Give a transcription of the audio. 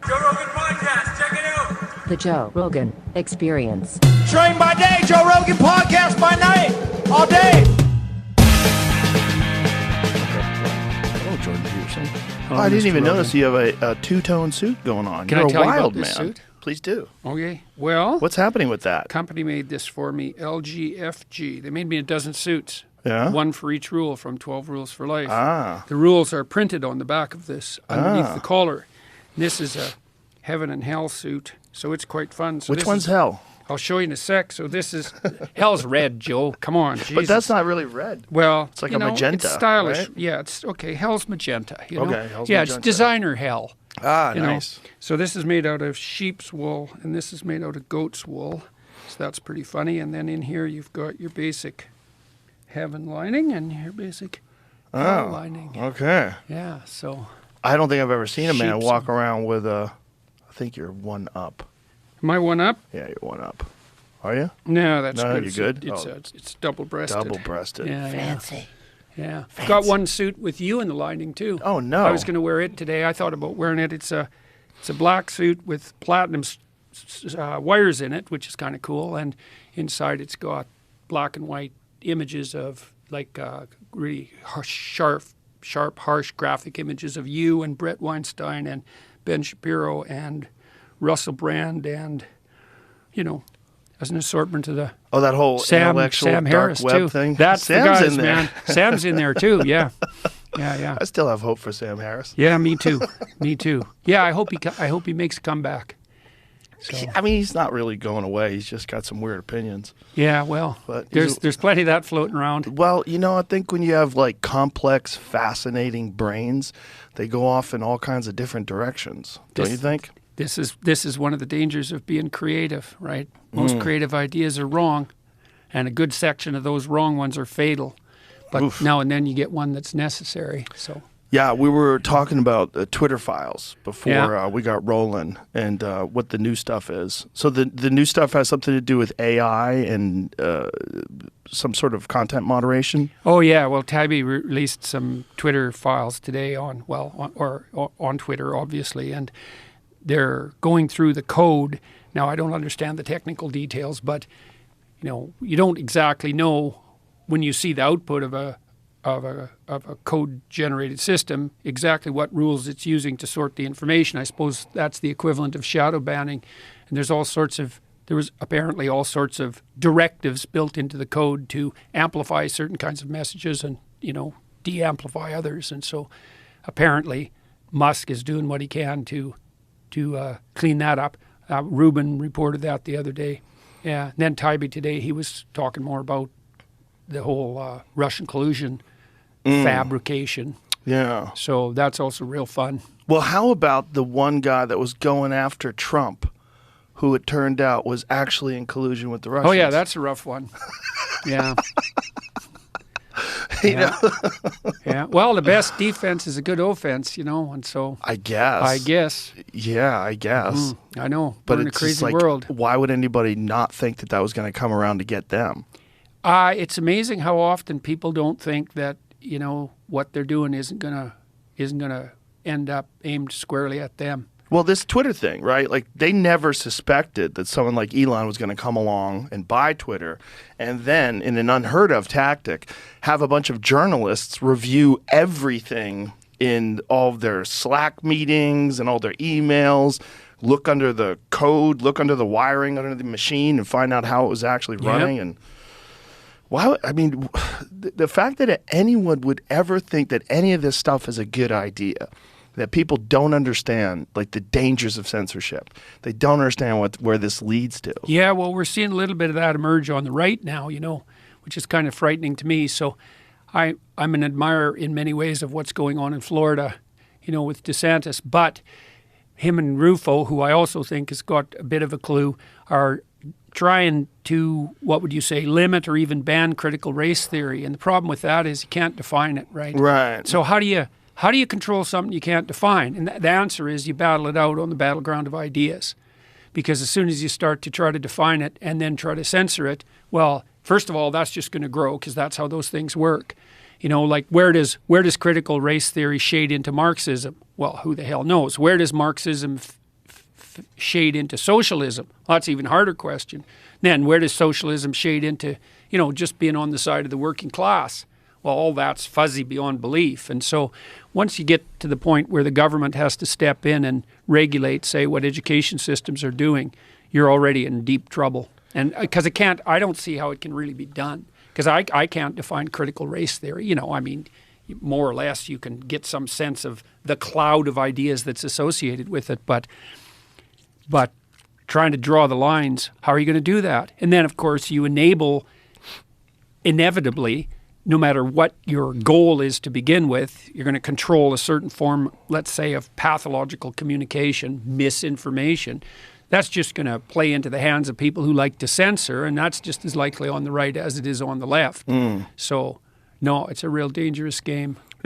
Joe Rogan Podcast, check it out. The Joe Rogan Experience. Train by day, Joe Rogan Podcast by night, all day. Hello, Jordan Peterson. I didn't even notice you have a two-tone suit going on. Can You're I tell a wild you about this man. suit? Please do. Okay. Well, What's happening with that? company made this for me, LGFG. They made me a dozen suits. Yeah? One for each rule from 12 Rules for Life. Ah. The rules are printed on the back of this underneath the collar. And this is a heaven and hell suit, so it's quite fun. So Which this one's is- hell? I'll show you in a sec. So this is hell's red, Joe. Come on, Jesus. But that's not really red. Well, It's like you a know, magenta, It's stylish. right? Yeah, it's okay. Hell's magenta. You know? Okay, hell's yeah, magenta. it's designer hell. Ah, you know. nice. So this is made out of sheep's wool, and this is made out of goat's wool. So that's pretty funny. And then in here you've got your basic heaven lining and your basic hell lining. Okay. Yeah. So I don't think I've ever seen a man Sheep's- walk around with a... I think you're one up. am I one up? Yeah, you're one up. Are you? No, that's No, good. you're It's- good? It's, Oh. it's double-breasted. Double-breasted. Yeah, Fancy. yeah. Got one suit with you in the lining too. Oh, no. I was going to wear it today. I thought about wearing it. It's a black suit with platinum wires in it, which is kind of cool. And inside it's got black and white images of like really sharp, harsh graphic images of you and Brett Weinstein and Ben Shapiro and Russell Brand and, you know, as an assortment of the Oh, that whole intellectual Sam dark Harris web too. thing? That's Sam's the guys, in there. man. Sam's in there too. Yeah, yeah. I still have hope for Sam Harris. Yeah, me too. Me too. Yeah, I hope he makes a comeback. So, I mean, he's not really going away. He's just got some weird opinions. yeah, well, But he's there's plenty of that floating around. Well, you know, I think when you have like complex, fascinating brains, they go off in all kinds of different directions. Don't This- you think? This is one of the dangers of being creative, right? Most creative ideas are wrong, and a good section of those wrong ones are fatal. But Oof. now and then you get one that's necessary. So Yeah, we were talking about Twitter files before Yeah. we got rolling and what the new stuff is. So the new stuff has something to do with AI and some sort of content moderation. oh yeah, well Tabby released some Twitter files today on Twitter obviously, and they're going through the code. Now I don't understand the technical details, but you know you don't exactly know when you see the output of a code generated system exactly what rules it's using to sort the information. I suppose that's the equivalent of shadow banning, and there was apparently all sorts of directives built into the code to amplify certain kinds of messages and, you know, de-amplify others. And so apparently Musk is doing what he can to clean that up. Rubin reported that the other day. Yeah. And then Tybee today, he was talking more about the whole Russian collusion fabrication. Yeah. So that's also real fun. Well, how about the one guy that was going after Trump, who it turned out was actually in collusion with the Russians? Oh, yeah, that's a rough one. Yeah. You know? Yeah. Well, the best defense is a good offense, you know, and so I guess. Yeah, I guess. I know. But We're in a it's crazy just like, world. why would anybody not think that was going to come around to get them? It's amazing how often people don't think that, you know, what they're doing isn't gonna end up aimed squarely at them. Well, this Twitter thing, right? Like, they never suspected that someone like Elon was going to come along and buy Twitter and then, in an unheard of tactic, have a bunch of journalists review everything in all of their Slack meetings and all their emails, look under the code, look under the wiring under the machine and find out how it was actually running. And why? I mean, the fact that anyone would ever think that any of this stuff is a good idea, that people don't understand, like, the dangers of censorship. They don't understand where this leads to. Yeah, well, we're seeing a little bit of that emerge on the right now, you know, which is kind of frightening to me. So I'm an admirer in many ways of what's going on in Florida, you know, with DeSantis. But him and Rufo, who I also think has got a bit of a clue, are trying to, what would you say, limit or even ban critical race theory. And the problem with that is you can't define it, right? Right. So how do you control something you can't define? And the answer is you battle it out on the battleground of ideas. Because as soon as you start to try to define it and then try to censor it, well, first of all, that's just going to grow because that's how those things work. You know, like where does critical race theory shade into Marxism? Well, who the hell knows? Where does Marxism shade into socialism? Well, that's an even harder question. Then where does socialism shade into, just being on the side of the working class? Well, all that's fuzzy beyond belief. And so once you get to the point where the government has to step in and regulate, say, what education systems are doing, you're already in deep trouble. And because I don't see how it can really be done. Because I can't define critical race theory. More or less you can get some sense of the cloud of ideas that's associated with it. But trying to draw the lines, how are you going to do that? And then, of course, you enable, inevitably, no matter what your goal is to begin with, you're going to control a certain form, let's say, of pathological communication, misinformation. That's just going to play into the hands of people who like to censor, and that's just as likely on the right as it is on the left. So, no, it's a real dangerous game.